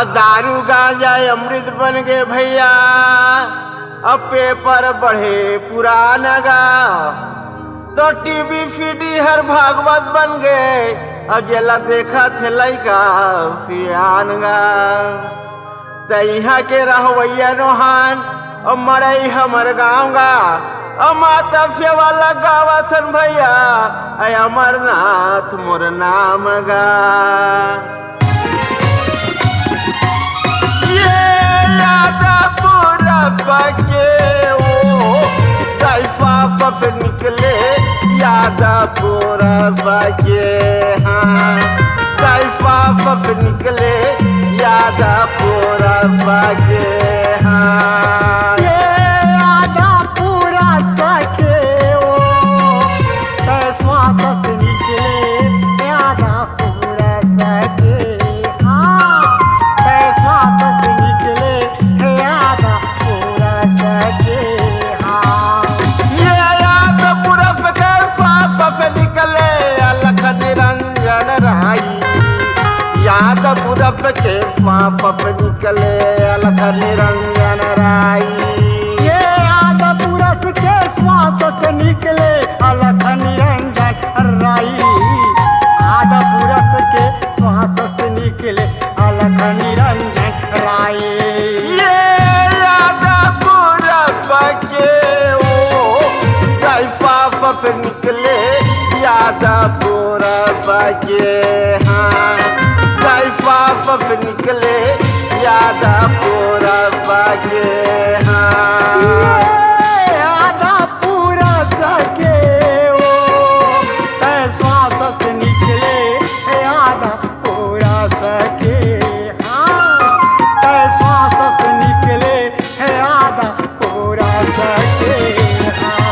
दारू गांजा अमृत बन गए भैया, अब पेपर बढ़े पुराना गा, तो टीवी फीडी हर भागवत बन गए, अब जेला देखा थे लइका फियान गा। तैहा के रहवैया रोहान और मरई हमर गाँव गा, और माता फे वाला गावथन भैया अमरनाथ मोर नाम गा। के वो तैफा पप निकले यादपुर के, हाँ तैफा पप निकले यादपुर के, हाँ यादपुर सके वो तैफा पप निकले यादपुर सके, हाँ तैफा पप निकले यादपुर के पाप निकले अलख निरंजन राई। ये यादपुर के श्वास से निकले अलख निरंजन राई, यादपुर के श्वास से निकले अलख निरंजन राई। ये यादपुर के वो तैफा पप निकले यादपुर के, हाँ तैफा पप निकले यादपुर के, हाँ यादपुर सके वो तैफा पप निकले यादपुर सके, हाँ तैफा पप निकले यादपुर सके, हाँ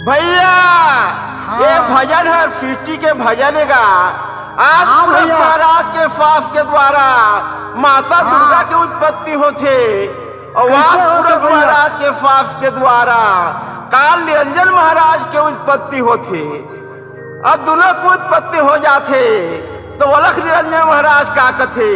भैया ये भजन है सृष्टि के भजन गा। आज पुरुष महाराज के फाफ के द्वारा माता दुर्गा की उत्पत्ति होते, और आज पुरुष महाराज के फाफ के द्वारा काल निरंजन महाराज के उत्पत्ति होते। अब दोनों की उत्पत्ति हो जाते तो अलख निरंजन महाराज का कथे।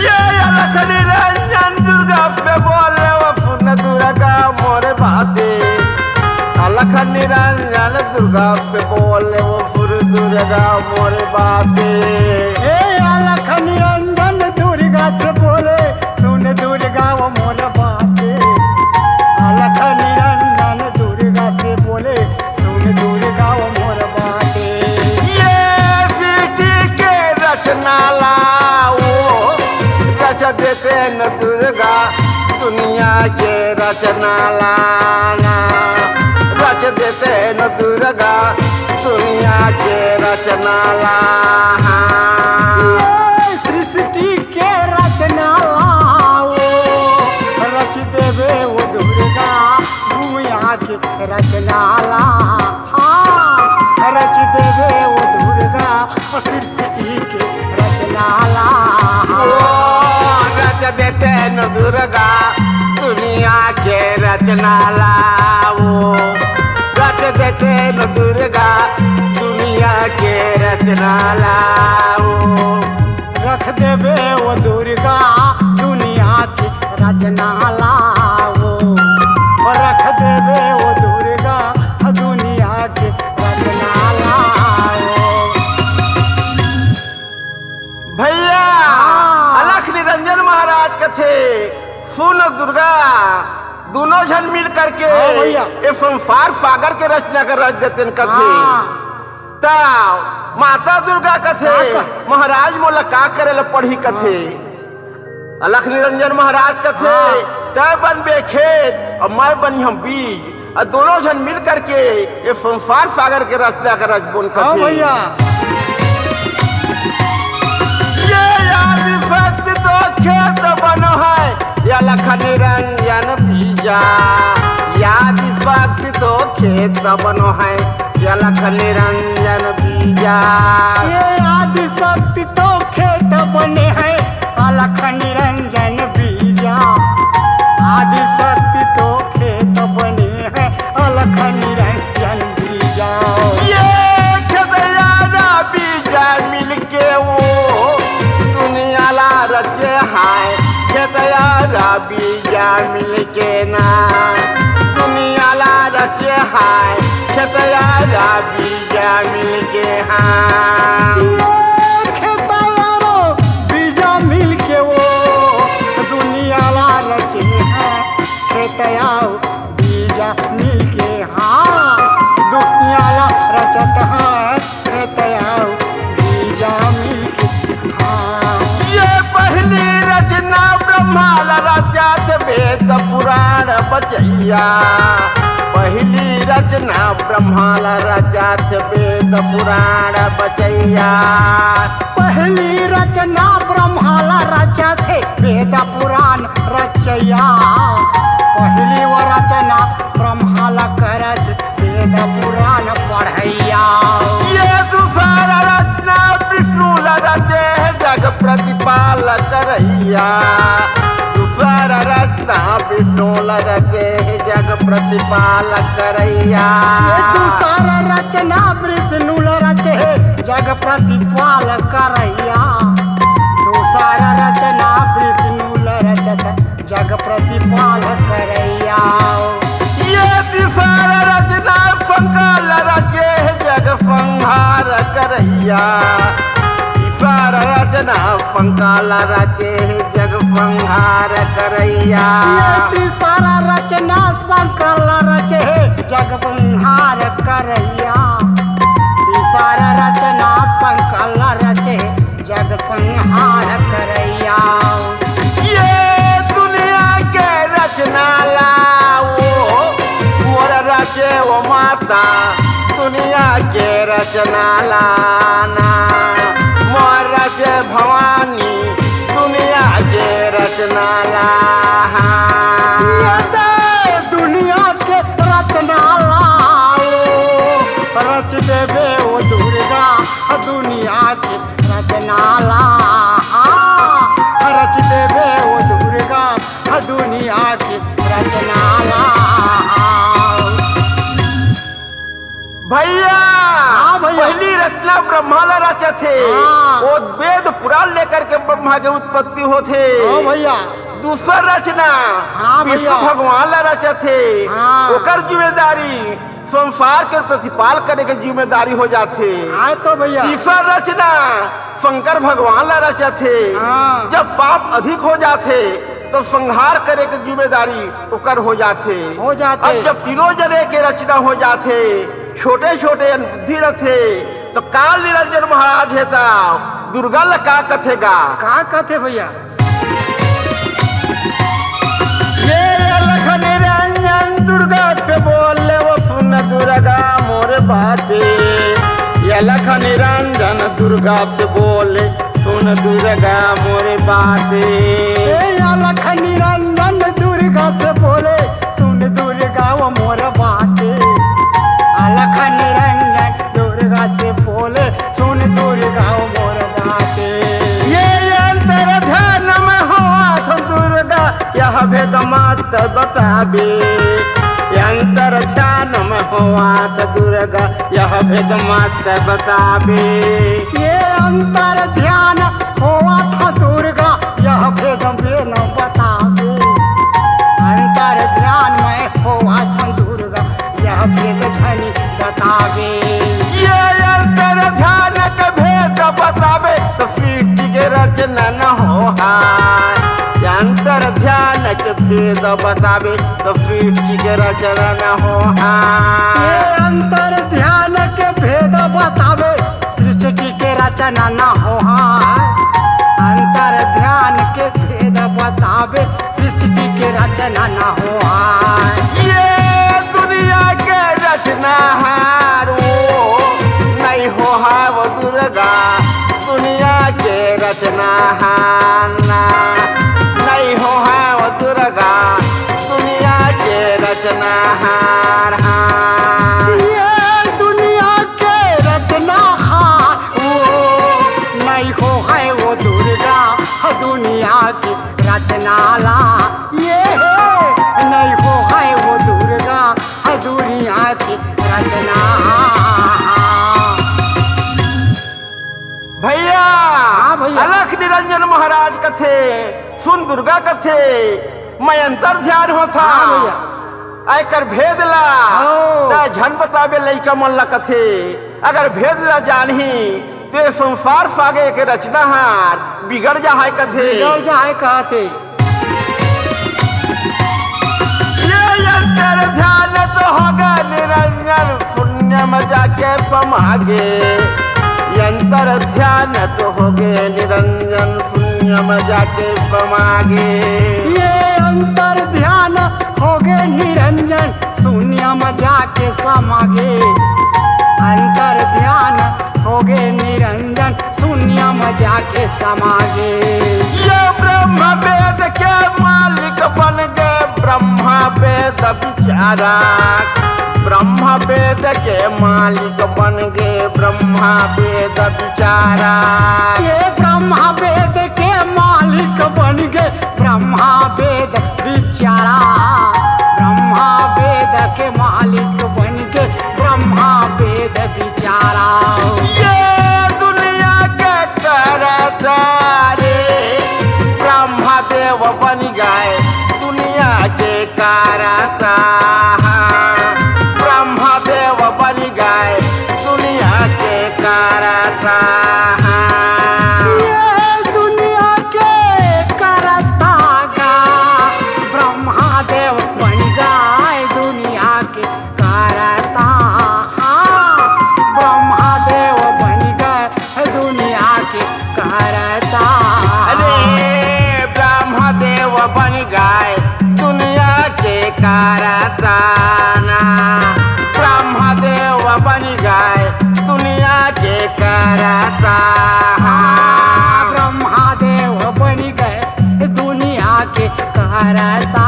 ये अलख निरंजन दुर्गा पे बोले वो पुण्य दुर्गा मोरे बाते, अलख निरंजन दुर्गा पे बोले वो फुर दुर्गा मोरे बाते। अलख निरंजन दुर्गा पे बोले सुन दुर्गा वो मोर बाते, अलख निरंजन दुर्गा पे बोले सुन दुर्गा वो मोर बाते। ये बेटी के रचना लाओ रच देते न दुर्गा दुनिया के रचना लाना, रच देते न दुर्गा दुनिया के रचना लाना। सृष्टि के रचना लाओ रच देवे वो दुर्गा दुनिया के रचना ला, हाँ रच देवे वो दुर्गा सृष्टि के रचना ला। रच देते न दुर्गा दुनिया के रचना लाओ, रच देते न दुर्गा दुनिया के रचना लाओ। रख देवे वो दुर्गा दुनिया की रचना लाओ, रख देवे वो दुर्गा दुनिया की रचना लाओ। भैया अलख निरंजन महाराज कथे सुन दुर्गा दोनों जन मिल करके ये संसार सागर के रचना कर रच देते कथे। माता दुर्गा कथे महाराज मोला का करे ला पढ़ी कथे, अलख निरंजन महाराज कथे तय बनबे खेत और मैं बनी हम बीज, और दोनों जन मिल करके ये संसार सागर के रचना कर रच बोन कथे। भक्त तो खेत बनो है या अलख निरंजन बीजा, याद भक्त तो खेत बनो है या अलख निरंजन बीजा। ये आदि शक्ति तो खेत बने हैं अलख निरंजन बीजा, आदि शक्ति तो खेत बने हैं अलख निरंजन मिलके ना दुनिया ला रचे हाय खेतयारा बीजा मिलके हाँ खेतयारो बीजा मिलके वो दुनिया ला रचे हैं खेतयाओ बीजा मिलके हाँ दुनिया ला रचत है खेतयाओ बीजा मिलके हाँ ये पहली रचना ब्रह्मा ला रचा थे वेद पुराण बचैया पहली रचना ब्रह्मा ला रचा थे वेद पुराण बचैया पहली रचना ब्रह्मा ला रचा थे वेद पुराण रचैया पहली वो रचना ब्रह्मा ला करत वेद पुराण पढ़ैया ये दूसरा रचना विष्णु ला रचे है जग प्रतिपाल करैया दूसरा रचना विष्णु ला रचे है जग प्रतिपाल करैया ये दूसरा रचना विष्णु ला रचे है जग प्रतिपाल करैया दूसरा रचना विष्णु ला रचत जग प्रतिपाल करैया ये तीसरा रचना संकाल रचे है जग संहार करैया तीसरा रचना संकाल रचे है जग संहार करैया ये तीसरा रचना संकल रचे है जग संहार करैया तीसरा रचना संकल रचे जग संहार करैया ये दुनिया के रचना लाओ मोर रचे वो माता दुनिया के रचना लाना मोर रचे भवानी दुनिया के रचना ला दुनिया के रचना लाओ रच देवे वो दुर्गा दुनिया के रचना ला रच देवे वो दुर्गा दुनिया की रचना ला भैया हाँ भैया। पहली रचना ब्रह्मा ला रचा थे हाँ। वो वेद पुराण लेकर के ब्रह्मा के उत्पत्ति होते हाँ भैया दूसरा रचना हाँ विष्णु भैया। भगवान ला रचा थे हाँ। ओकर जिम्मेदारी संसार के प्रतिपाल करे के जिम्मेदारी हो जाते आए तो भैया तीसरा रचना शंकर भगवान ला रचा थे हाँ। जब पाप अधिक हो जाते तो संहार करे के जिम्मेदारी ओकर हो जाते हो जाते। अब जब तीनों जने के रचना हो जाते छोटे छोटे बुद्धि रथे तो काल निरंजन महाराज हेता दुर्गा ला का कथेगा का कहते भैया ये अलख निरंजन दुर्गा से बोले वो सुन दुर्गा मोरे बाटे ये अलख निरंजन दुर्गा से बोले सुन दुर्गा मोरे बाटे अलख निरंजन दुर्गा से बोले सुन दुर्गा वो मोर बाटे अलख निरंजन दुर्गा से बोले सुन दुर्गा वो मोर बाटे ये अंतर ध्यान में हो दुर्गा यह भेद मत बताबे अंतर ध्यान में हो दुर्गा यह भेद मत बताबे ये अंतर ध्यान होवा था दुर्गा यह भेद में न बतावे अंतर ध्यान में होवा था दुर्गा यह भेद झनी बतावे ये अंतर ध्यान के भेद बतावे तो सृष्टि के रचना न हो हाय अंतर ध्यान के भेद बतावे तो सृष्टि के रचना न हो ये हाय अंतर ध्यान के भेद बतावे सृष्टि के रचना न हो अंतर ध्यान के भेद बतावे सृष्टि के रचना न हो ये दुनिया के रचना हारो नहीं हो वो दुर्गा दुनिया के रचना हाना नहीं हो वो दुर्गा दुनिया के रचना हार ये दुनिया के रचना वो नहीं हो है वो दुर्गा दुनिया की रचना ला ये नहीं हो है वो दुर्गा दुनिया की रचना भैया हाँ भैया। अलख निरंजन महाराज कथे सुन दुर्गा कथे मैं अंतर ध्यान होता हाँ भैया आयकर भेद ला हाँ। ता झन बतावे लइका मन ला कथे अगर भेद ला जानही ते संसार फागे के रचना हार बिगड़ जा है कथे बिगड़ जाए कहते ये अंतर ध्यान तो होगा निरंजन शून्य में जाके समागे यंतर ध्यान तो होगे निरंजन शून्य में जाके समागे ये अंतर ध्यान हो गए निरंजन शून्य में जाके समागे अंतर ध्यान हो गए निरंजन शून्य में जाके समागे ये ब्रह्म वेद के मालिक बन गए ब्रह्मा वेद बिचारा ब्रह्म वेद के मालिक बन गए ब्रह्मा वेद बिचारा ये ब्रह्मा वेद के मालिक बन गए ब्रह्मा वेद बिचारा ब्रह्मा वेद के मालिक बन गए ब्रह्मा वेद बिचारा ये दुनिया के करतारे ब्रह्मा देव बन गए दुनिया के करता ब्रह्मा देव बन गए दुनिया के करता ये दुनिया के करता गा ब्रह्मा देव बन गए दुनिया के करता ब्रह्मा देव बन गए दुनिया के करता अरे ब्रह्मा देव बन गए दुनिया के करता ना ब्रह्मा देव बन गए दुनिया के करता ब्रह्मा देव बन गए दुनिया के करता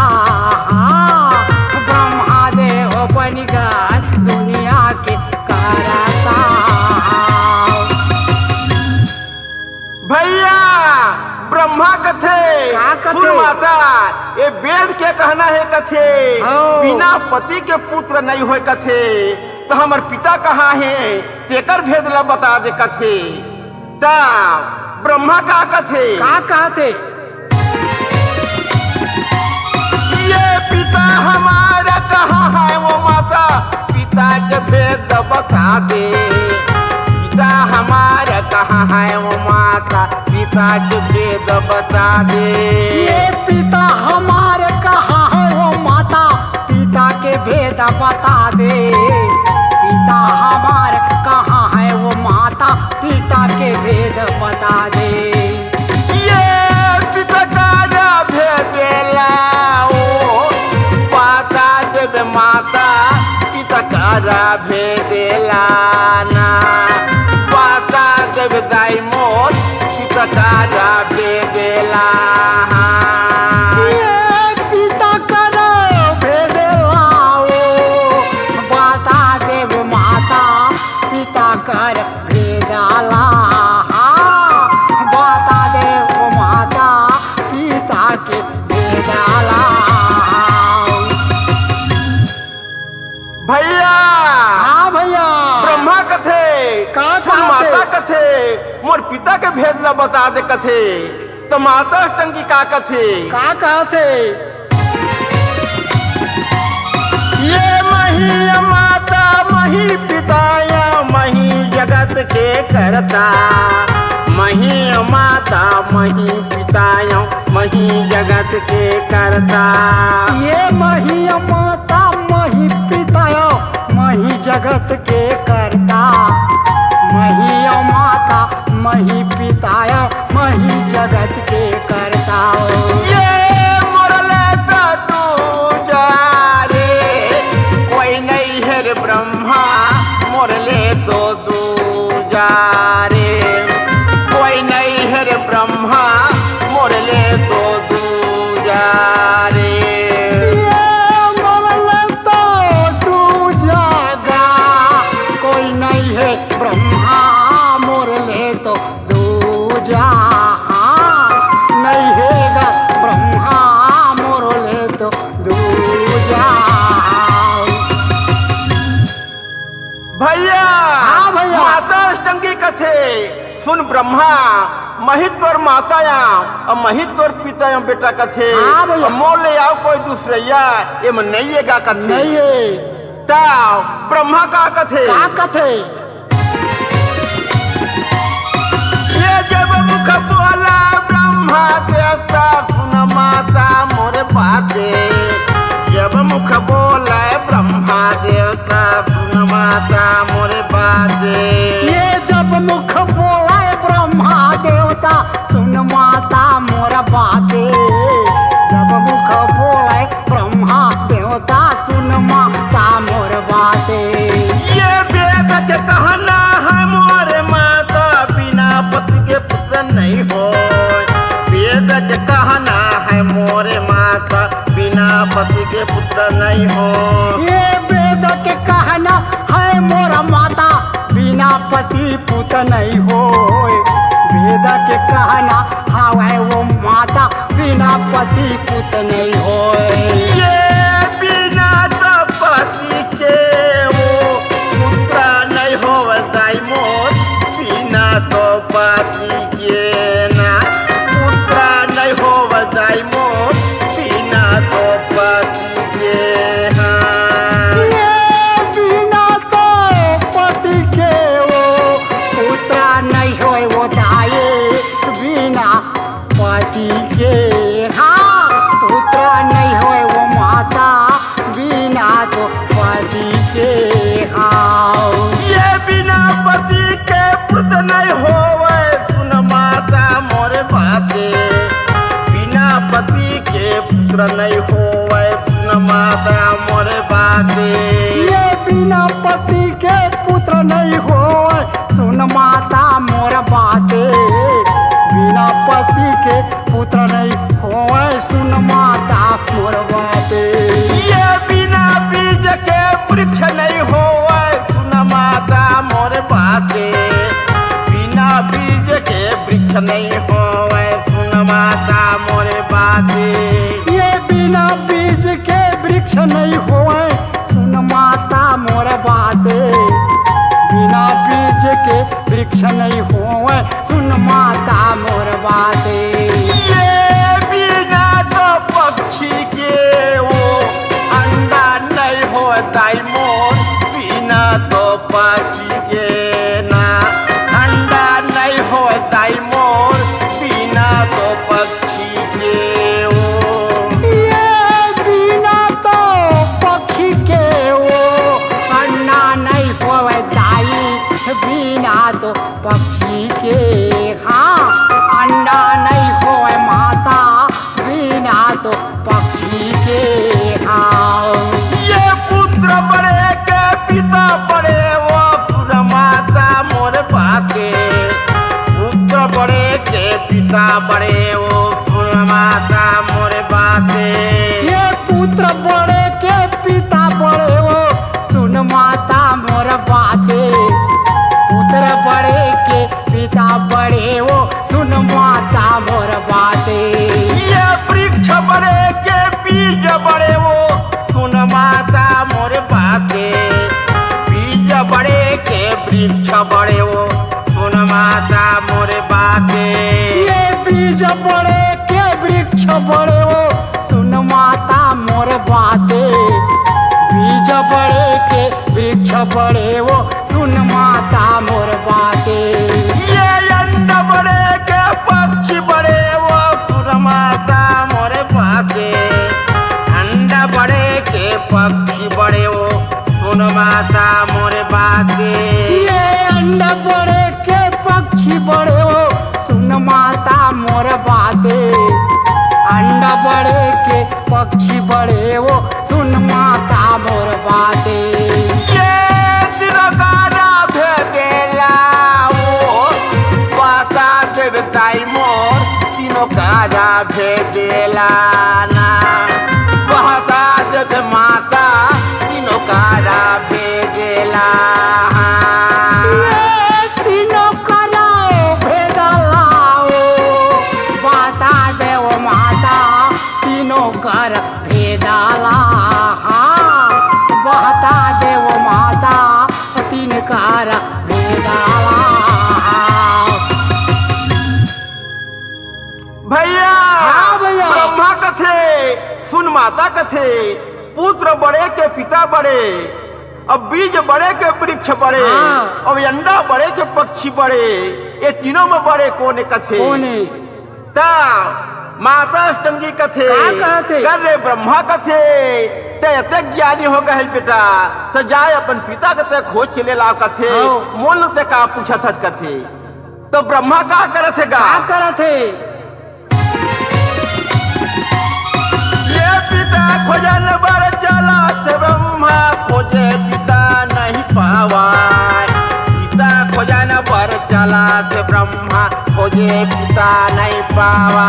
ब्रह्मा देव बन गए दुनिया के करता भैया ब्रह्मा कथे का कथे? फूल माता ये वेद के कहना है कथे हाँ। बिना पति के पुत्र नहीं होए कथे तो हमार पिता कहाँ है तेकर भेद ला बता दे कथे ता ब्रह्मा का कथे का कहते ये पिता हमारा कहाँ है वो माता पिता के भेद बता दे पिता हमारा कहाँ है वो माता पिता के भेद बता दे ये पिता हमारे कहाँ है वो माता पिता के भेद बता दे पिता हमारे कहाँ है वो माता पिता के भेद बता दे ये पिता का भेद लाओ पाता देव माता पिता का भेद लाना पाता देव दाई मोर पिता का भेद ला ये पिता करो भेद लाओ बता देव माता पिता कर भेद ला बता देव माता पिता के भेद ला भैया हाँ भैया ब्रह्मा कथे का फूल कहते? माता कथे मोर पिता के भेद ला बता दे कथे तो माता अष्टंगी का कथे का कहते ये मही माता मही पिताया मही जगत के करता मही माता मही पिताया मही जगत के करता ये मही माता मही पिताया मही जगत के करता मही माता मही पिताया मही जगत के करता ये मोरले तो तू जा रे कोई नहीं है रे ब्रह्मा मोरले तो तू जा रे कोई नहीं है रे ब्रह्मा मोरले तो तू जा रे ये मरल तो तू जागा कोई नहीं है ब्रह्मा मोर ले तो दूजा नहीं है ब्रह्मा मोर ले तो दूजा भैया हाँ भैया। माता अष्टंगी कथे सुन ब्रह्मा महित्वर माता या और महित्वर पिता या बेटा कथे हाँ भैया। मोल ले आओ कोई दूसरैया ये मन नहीं है का कथे नहीं है ता ब्रह्मा का कथे का कथे ये जब मुख बोला ब्रह्मा देवता सुन माता मोरे बाते जब मुख बोला ब्रह्मा देवता सुन माता मोरे बाते ये जब मुख बोला ब्रह्मा देवता सुन माता मोर बाते जब मुख बोला ब्रह्मा देवता सुन माता मोर बाते ये वेद के कहना है मोरे माता बिना पति के पुत्र नहीं हो वेद के कहना है मोरे माता बिना पति के पुत्र नहीं हो ये वेद के कहना है मोर माता बिना पति पुत्र नहीं हो वेद के कहना है वो माता बिना पति पुत्र नहीं हो ये बिना तो पति के वो पुत्र नहीं हो दाई मोर बिना तो पति के ना पुत्र नहीं हो दाई मोर बिना तो पति के हाँ ये बिना तो पति के वो पुत्र नहीं हो वो दाई बिना पति के हाँ पुत्र नहीं हो वो माता बिना तो पति के हाँ ये बिना पति के पुत्र नहीं होवे सुन माता मोरे बाते बिना पति के पुत्र नहीं होवे सुन माता मोरे बाते ये बिना पति के पुत्र नहीं हो सुन माता मोर बाते बिना पति के पुत्र नहीं हो सुन माता मोर बाते ये बिना बीज के वृक्ष नहीं होवे सुन माता मोरे बाते बिना बीज के वृक्ष नहीं होवे सुन माता मोरे बाते ये बिना बीज के वृक्ष नहीं हो सुन माता मोर बाते बिना बीज के वृक्ष नहीं हो सुन माता मोर बाते ये बिना तो पक्षी के वो अंडा नहीं हो दाई मोर बिना तो पक्षी के ना अंडा नहीं हो दाई मोर बिना तो पक्षी के वो ये बिना तो पक्षी के वो अन्ना नहीं होवे दाई बिना तो पक्षी के हाँ अंडा नहीं होवे माता बिना तो पक्षी के हाँ ये पुत्र बड़े के पिता बड़े वो सुर माता मोर बाते पुत्र बड़े के पिता बड़े वो सुर माता मोर बाते ये पुत्र बड़े के पिता बड़े वो सुन माता मोर बाते पुत्र बड़े के पिता बड़े वो सुन माता मोर बाते ये वृक्ष बड़े के बीज बड़े वो सुन माता मोर बाते बीज बड़े के वृक्ष बड़े वो सुन माता मोर बाते ये बीज बड़े के वृक्ष बड़े वो सुन माता मोर बाते बीज बड़े के वृक्ष बड़े वो सुन माता मोर बाते ये अंड बड़े के पक्षी बड़े वो सुन माता मोर बाते अंडा बड़े के पक्षी बड़े वो सुन माता मोर बाते ये अंडा बड़े के पक्षी बड़े वो सुन माता मोर बाते अंडा बड़े के पक्षी बड़े वो सुन माता मोर बाते ये तिरकारा भेदेला वो बता देव दाई मोर तीनों कारा भेदेला ना बता देव माता तीनों कारा भेदेला ये तीनों कराओ भेदलाओ बता देव माता तीनों कर भेदला हाँ बता माता कथे पुत्र बड़े के पिता बड़े, अब बीज बड़े के वृक्ष बड़े, हाँ। अब अंडा बड़े के पक्षी बड़े, ये तीनों में बड़े कोने कथे कोने ता माता अष्टंगी कथे का कहते? कर रे ब्रह्मा कथे ते अते ज्ञानी हो गए बेटा, तो जाए अपन पिता कते खोज के ले लाओ कथे हाँ। मोल ते का पूछत हत कथे। तो ब्रह्मा का करत है गा का करत है? ये पिता खोजन बर चला ते ब्रह्मा खोजे पिता नहीं पावा, पिता खोजन बर चला ते ब्रह्मा खोजे पिता नहीं पावा।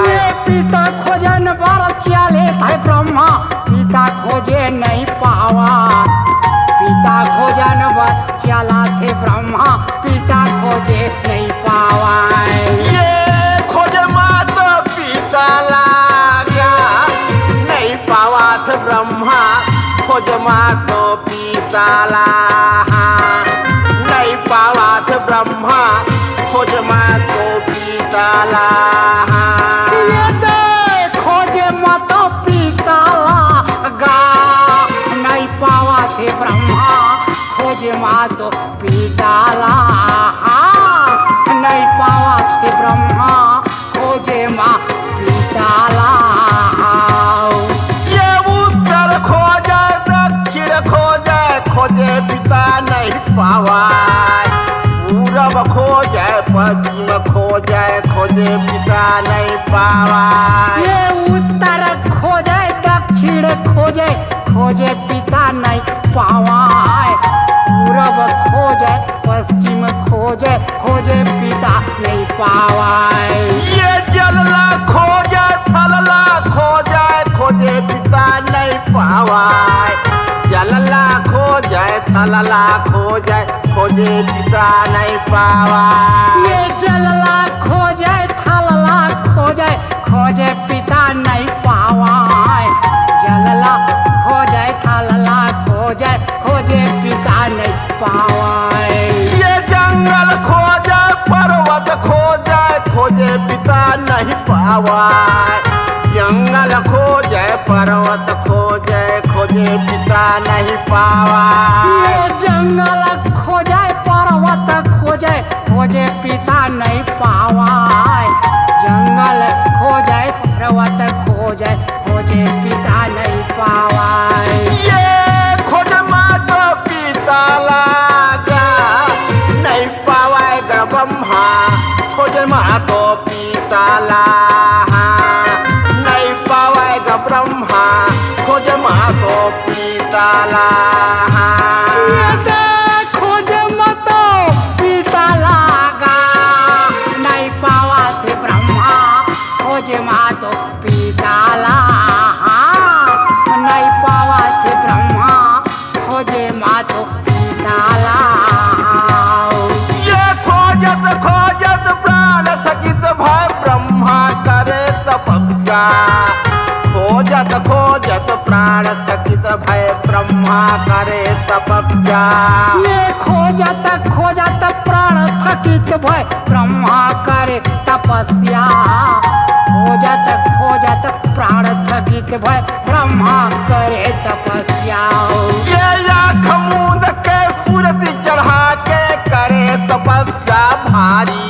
ये पिता खोजन बर चले भाई ब्रह्मा पिता खोजे नहीं पावा, पिता खोजन बर चला थे ब्रह्मा पिता खोजे नहीं पावा। ये खोज माता पिता लागा नहीं पावा थे ब्रह्मा, खोज माता पिता लाहा नहीं पावा थे ब्रह्मा, खोज माता पिता लाहा। ये दे खोजे मत पिता लागा नहीं पावा थे ब्रह्मा, खोजे मात पिता लाहा नहीं पावा थे ब्रह्मा, खोजे माँ पिता लाहा। ये उत्तर खोजे दक्षिण खोजे खोजे पिता नहीं पावा, पूरब खोजे पश्चिम खोजे खोजे पिता नहीं पावा। ये उत्तर खोजे दक्षिण खोजे खोजे पिता नहीं पावा, पूरब खोजे पश्चिम खोजे खोजे पिता नहीं पावा। ये जलला खोजे थलला खोजे खोजे पिता नहीं पावा, जलला खोजे थलला खोजे खोजे पिता नहीं पावा। ये जलला खोजे थलला खोजे खोजे पिता नहीं पावा, जलला खोजे थलला खोजे खोजे पिता नहीं पावा। ये जंगल खोजे पर्वत खोजे खोजे पिता नहीं पावा, जंगल खोजे पर्वत खोजे खोजे पिता नहीं पावा। ये जंगल खोजे पर्वत खोजे खोजे पिता नहीं पावा, जंगल खोजे पर्वत खोजे खोजे पिता नहीं पावा। ये खोज माता पिता लागा नहीं पावा ब्रह्मा, खोज माता पिता लाहा नहीं पावा ब्रह्मा, खोज माता पिता लाहा। ये दे खोजे मत पिता लागा नहीं पावा थे ब्रह्मा, खोजे मातो पिता लाहा नहीं पावा थे ब्रह्मा, खोजे मातो पिता लाहा। ये खोजत खोजत प्राण थकित भय ब्रह्मा करे तपस्या, खोजत खोजत प्राण थकित भय ब्रह्मा करे तपस्या। ये खोजत खोजत प्राण थकित भय ब्रह्मा करे तपस्या, खोजत खोजत प्राण थकित भय ब्रह्मा करे तपस्या। ये आँख मूंद के सूरत चढ़ा के करे तपस्या भारी,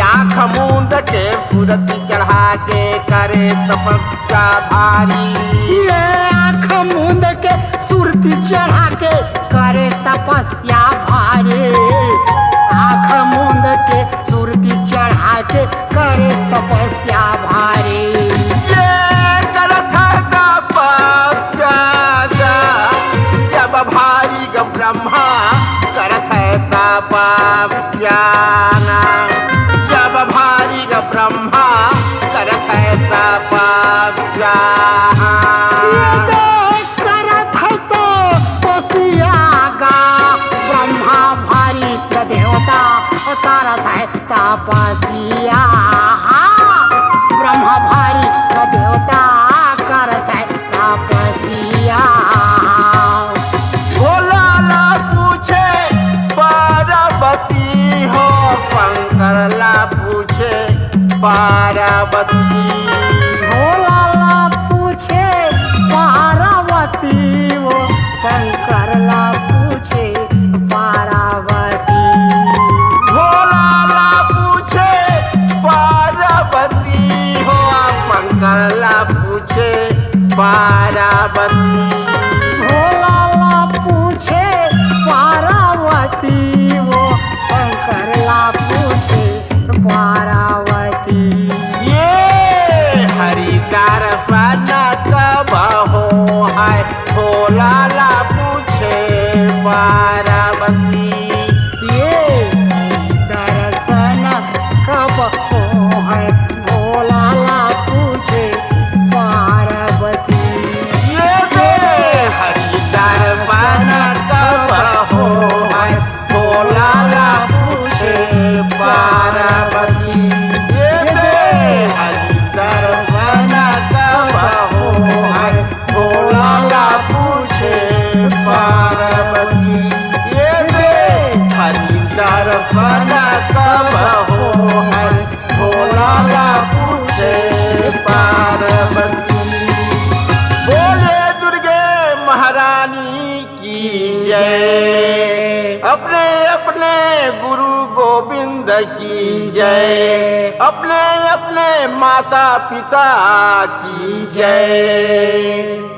आँख मूंद के सूरत चढ़ा के करे तपस्या भारी। ये आँख मूंद के सुरती चढ़ा के करे तपस्या भारी, आँख मूंद के सुरती चढ़ा के करे तपस्या भारी। ये करत तपस्या जब भारी ग ब्रह्मा करत तपस्या, जब भारी ग ब्रह्मा करत तपस्या। ये देख करत है तो पसियागा ब्रह्मा भारी का देवता करत है तपस्या, ब्रह्मा भारी का देवता करत है तपस्या। भोला ला पूछे पार्वती हो, शंकर ला पूछे पार्वती। भोला ला पूछे ला पूछे पार्वती। भोला ला पूछे पार्वती हो, शंकर ला पूछे पार्वती। भोला ला पूछे पार्वती, वो शंकर ला पूछे पार्वती। ये हरि दर्शन कब हो है, भोला ला पूछे पार्वती। ये दर्शन कब हो है, भोला ला पूछे पार्वती। ये दे हरि दर्शन कब हो है, भोला ला पूछे पार्वती। ये दे हरि दर्शन कब हो है, भोला ला पूछे पार्वती। ये दे हरि दर्शन कब हो है, भोला ला पूछे पार्वती। बोले दुर्गे महारानी की जय, अपने अपने गुरु गोविंद की जय, अपने अपने माता पिता की जय।